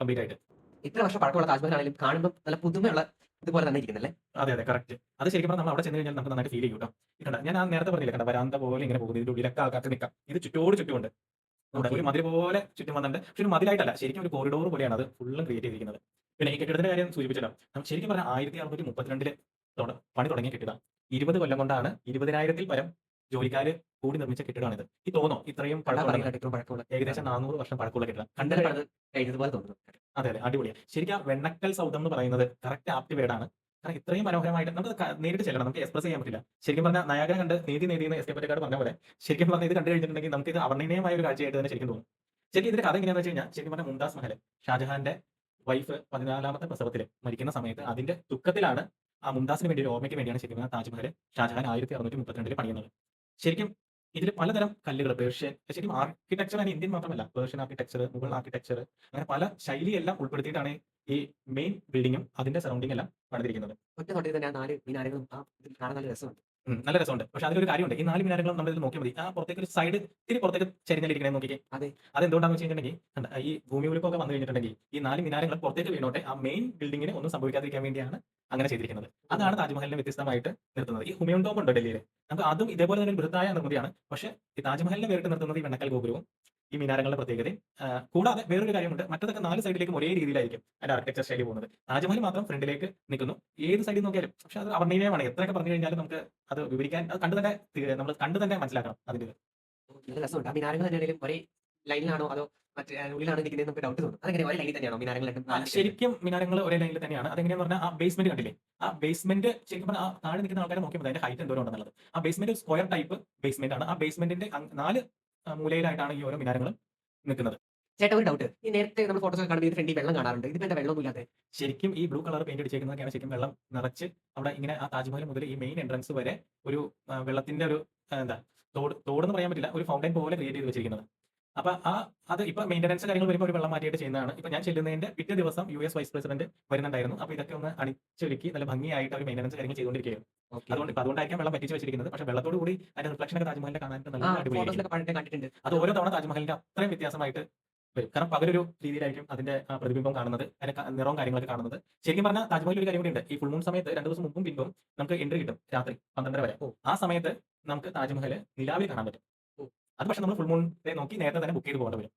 Complete ആയിട്ട്. ഇത്ര വർഷം പഴക്കമുള്ള താജ്മഹൽ ആണെങ്കിലും കാണുമ്പോൾ നല്ല പുതുമയുള്ള ഇതുപോലെ തന്നെ ഇരിക്കുന്നല്ലേ? അതെ, അതെ. കറക്റ്റ്. അത് ശരിക്കും പറഞ്ഞാൽ നമ്മൾ അവിടെ ചെന്ന് കഴിഞ്ഞാൽ നമുക്ക് നന്നായിട്ട് ഫീൽ ചെയ്യും ട്ടോ. കണ്ട ഞാൻ ആ നേരത്തെ പറഞ്ഞില്ലേ കണ്ട വരാന്ത പോലെ ഇങ്ങനെ പോകുന്നു. ഇതിന്റെ ഉള്ളിലൊക്കെ ആൾക്കാർക്ക് നിക്കാം. ഇത് ചുറ്റോട് ചുറ്റുമുണ്ട്. അവിടെ ഓക്കെ. ഒരു മതിൽ പോലെ ചുറ്റും വന്നിട്ടുണ്ട്. പക്ഷെ ഒരു മതിലായിട്ടല്ല. ശരിക്കും ഒരു കോറിഡോർ പോലെയാണ് അത് ഫുള്ളും ക്രിയേറ്റ് ചെയ്തിരിക്കുന്നത്. പിന്നെ ഈ കെട്ടിടത്തിന്റെ കാര്യം സൂചിപ്പിച്ചല്ലോ. ശരിക്കും പറഞ്ഞാൽ 1632 പണി തുടങ്ങിയ കെട്ടിടം. 20 കൊല്ലം കൊണ്ടാണ് 20,000-ൽ പരം ജോലിക്കാര് കൂടി നിർമ്മിച്ച കെട്ടിടമാണിത്. ഈ തോന്നോ ഇത്രയും കണ്ടാ പഴക്കമുള്ള പറയുന്നത് ഇത്രയും പഴക്കമുള്ള ഏകദേശം 400 വർഷം പഴക്കമുള്ള കെട്ടിടം. കണ്ടാൽ പണിത് കഴിഞ്ഞതുപോലെ തോന്നുന്നു. അതെ, അതെ. അടിപൊളിയാ. ശരിക്കും ആ വെണ്ണക്കൽ സൗധം എന്ന് പറയുന്നത് കറക്റ്റ് ആപ്റ്റ് വേർഡാണ്. കാരണം ഇത്രയും മനോഹരമായിട്ട് നമുക്ക് നേരിട്ട് ചെല്ലണം. നമുക്ക് എക്സ്പ്രസ് ചെയ്യാൻ പറ്റില്ല. ശരിക്കും പറഞ്ഞാൽ നയാഗ്ര കണ്ട് നീതി നേടിയെന്ന് എസ് കെ പൊറ്റക്കാട് പറഞ്ഞ പോലെ ശരിക്കും പറഞ്ഞാൽ ഇത് കണ്ടു കഴിഞ്ഞിട്ടുണ്ടെങ്കിൽ നമുക്ക് ഇത് അവർണ്ണനീയമായ ഒരു കാഴ്ചയായിട്ട് തന്നെ ശരിക്കും തോന്നും. ശരിക്കും ഇതിന്റെ കഥ എങ്ങനെയാണെന്ന് വെച്ച് കഴിഞ്ഞാൽ ശരിക്കും പറഞ്ഞാൽ മുംതാസ് മഹൽ ഷാജഹാന്റെ വൈഫ് 14ാമത്തെ പ്രസവത്തിൽ മരിക്കുന്ന സമയത്ത് അതിന്റെ ദുഃഖത്തിലാണ് ആ മുംതാസിന് വേണ്ടി ഒരു ഓർമ്മയ്ക്ക് വേണ്ടിയാണ് ശരിക്കും പറഞ്ഞാൽ താജ്മഹൽ ഷാജഹാൻ 1632 പണിയുന്നത്. ശരിക്കും ഇതിൽ പലതരം കല്ലുകൾ പേർഷ്യൻ ശരിക്കും ആർക്കിടെക്ചർ അതിന് ഇന്ത്യൻ മാത്രമല്ല പേർഷ്യൻ ആർക്കിടെക്ചർ, മുഗൾ ആർക്കിടെക്ചർ അങ്ങനെ പല ശൈലിയെല്ലാം ഉൾപ്പെടുത്തിയിട്ടാണ് ഈ മെയിൻ ബിൽഡിങ്ങും അതിന്റെ സറൗണ്ടിങ് എല്ലാം പണിതിരിക്കുന്നത്. ഒറ്റ നോട്ടത്തിൽ തന്നെ ആ 4 മിനാരങ്ങളും ആ ഇതിൽ കാണാൻ നല്ല രസമുണ്ട്. നല്ല രസമുണ്ട്. പക്ഷെ അതിലൊരു കാര്യമുണ്ട്. ഈ 4 മിനാരങ്ങളും നമ്മൾ ഇതിൽ നോക്കിയാൽ മതി. ആ പുറത്തേക്ക് ഒരു സൈഡ് ഇത്തിരി പുറത്തേക്ക് ചെരിഞ്ഞിരിക്കണേ നോക്കിക്കേ. അതെ. അതെന്തുകൊണ്ടാണെന്ന് വെച്ച് കഴിഞ്ഞിട്ടുണ്ടെങ്കിൽ കണ്ടോ, ഈ ഭൂമികുലുക്കമൊക്കെ വന്നു കഴിഞ്ഞിട്ടുണ്ടെങ്കിൽ ഈ 4 മിനാരങ്ങൾ പുറത്തേക്ക് വീണോട്ടെ ആ മെയിൻ ബിൽഡിങ്ങിന് ഒന്നും സംഭവിക്കാതിരിക്കാൻ വേണ്ടിയാണ് അങ്ങനെ ചെയ്തിരിക്കുന്നത്. അതാണ് താജ്മഹലിനെ വ്യത്യസ്തമായിട്ട് നിർത്തുന്നത്. ഈ ഹുമയൂൺ ടോംബ് ഉണ്ട് ഡൽഹിയിൽ. നമുക്ക് അതും ഇതേപോലെ തന്നെ ഒരു ബൃഹത്തായ നിർമ്മിതിയാണ്. പക്ഷേ ഈ താജ്മഹലിനെ വേറിട്ട് നിർത്തുന്നത് ഈ വെണ്ണക്കൽ ഗോപുരവും ഈ മിനാരങ്ങളുടെ പ്രത്യേകതയും. കൂടാതെ വേറൊരു കാര്യമുണ്ട്. മറ്റതൊക്കെ 4 സൈഡിലേക്കും ഒരേ രീതിയിലായിരിക്കും അതിന്റെ ആർക്കിടെക്ചർ ശൈലി പോകുന്നത്. താജ്മഹൽ മാത്രം ഫ്രണ്ടിലേക്ക് നിൽക്കുന്നു. ഏത് സൈഡിൽ നോക്കിയാലും പക്ഷെ അത് അവർണ്ണനീയമാണ്. എത്രയൊക്കെ പറഞ്ഞു കഴിഞ്ഞാലും നമുക്ക് അത് വിവരിക്കാൻ അത് കണ്ടു തന്നെ നമ്മൾ കണ്ടു തന്നെ മനസ്സിലാക്കണം അതിന്റെ ഇത്. നല്ല രസമുണ്ട്. ആ മിനാരങ്ങൾ തന്നെയാണെങ്കിലും ഒരേ ലൈനിലാണോ അതോ മറ്റേ ഉള്ളിലാണോ ഇരിക്കുന്നത് നമുക്ക് ഡൗട്ട് തോന്നും. അതെങ്ങനെ ഒരേ ലൈനിൽ തന്നെയാണോ മിനാരങ്ങൾ രണ്ടും 4 ശരിക്കും മിനാരങ്ങൾ ഒരേ ലൈനിൽ തന്നെയാണ്. അതെങ്ങനെയാന്ന് പറഞ്ഞാൽ ആ ബേസ്മെന്റ് കണ്ടില്ലേ? ആ ബേസ്മെന്റ് ശരിക്കും പറഞ്ഞാൽ ആ താഴെ നിൽക്കുന്ന ആൾക്കാരെ നോക്കിയാൽ മതി അതിന്റെ ഹൈറ്റ് എന്തോരം ഉണ്ടെന്നുള്ളത്. ആ ബേസ്മെന്റ് സ്ക്വയർ ടൈപ്പ് ബേസ്മെന്റ് ആണ്. ആ ബേസ്മെന്റിന്റെ 4 മൂലയിലായിട്ടാണ് ഈ ഓരോ മിനാരങ്ങളും നിൽക്കുന്നത്. ചേട്ടാ ഒരു ഡൗട്ട്. ഈ നേരത്തെ നമ്മൾ ഫോട്ടോസ് ഒക്കെ കാണുമ്പോൾ ഫ്രണ്ടിൽ വെള്ളം കാണാറുണ്ട്. ഇതിപ്പോ എന്താ വെള്ളമൊന്നും ഇല്ലാത്തെ? ശരിക്കും ഈ ബ്ലൂ കളർ പെയിന്റ് അടിച്ചേക്കുന്നതൊക്കെയാണ് ശരിക്കും വെള്ളം നിറച്ച് അവിടെ ഇങ്ങനെ ആ താജ്മഹൽ മുതൽ ഈ മെയിൻ എൻട്രൻസ് വരെ ഒരു വെള്ളത്തിന്റെ ഒരു എന്താ തോടെന്ന് പറയാൻ പറ്റില്ല. ഒരു ഫൗണ്ടൈൻ പോലെ ക്രിയേറ്റ് ചെയ്ത് വെച്ചിരിക്കുന്നത്. അപ്പൊ അത് ഇപ്പൊ മെയിന്റനൻസ് കാര്യങ്ങൾ വരുമ്പോൾ ഒരു വെള്ളം മാറ്റിയിട്ട് ചെയ്യുന്നതാണ്. ഇപ്പൊ ഞാൻ ചെല്ലുന്നതിന്റെ പിറ്റേ ദിവസം യുഎസ് വൈസ് പ്രസിഡന്റ് വരുന്നുണ്ടായിരുന്നു. അപ്പൊ ഇതൊക്കെ ഒന്ന് അണിച്ചൊരുക്കി നല്ല ഭംഗിയായിട്ട് അവർ മെയിന്റനൻസ് കാര്യങ്ങൾ ചെയ്തുകൊണ്ടിരിക്കുകയാണ്. ഓക്കെ. അതുകൊണ്ടായിരിക്കാം വെള്ളം പറ്റിച്ച് വെച്ചിരിക്കുന്നത്. പക്ഷെ വെള്ളത്തോട് കൂടി അതിന്റെ റിഫ്ലക്ഷൻ ഒക്കെ താജ്മഹലിനെ കാണാനായിട്ട് ആ നല്ല അടിപൊളിയായിരിക്കും. ഫോട്ടോസിലൊക്കെ പണ്ടേ കണ്ടിട്ടുണ്ട്. അത് ഓരോ തവണ താജ്മഹലിന്റെ അത്രയും വ്യത്യാസമായിട്ട് വരും. കാരണം പകലൊരു രീതിയിലായിരിക്കും അതിന്റെ പ്രതിബിംബം കാണുന്നത്. അതിന്റെ നിറവും കാര്യങ്ങളൊക്കെ കാണുന്നത്. ശരിക്കും പറഞ്ഞാൽ താജ്മഹലിൽ ഒരു കാര്യം കൂടിയുണ്ട്. ഈ ഫുൾ മൂൺ സമയത്ത് 2 ദിവസം മുമ്പും പിൻപും നമുക്ക് എൻട്രി കിട്ടും രാത്രി 12:30 വരെ. ആ സമയത്ത് നമുക്ക് താജ്മഹൽ നിലാവിൽ കാണാൻ പറ്റും. അത് പക്ഷെ നമ്മൾ ഫുൾ മൂൺ നോക്കി നേരത്തെ തന്നെ ബുക്ക് ചെയ്ത് പോകേണ്ടി വരും.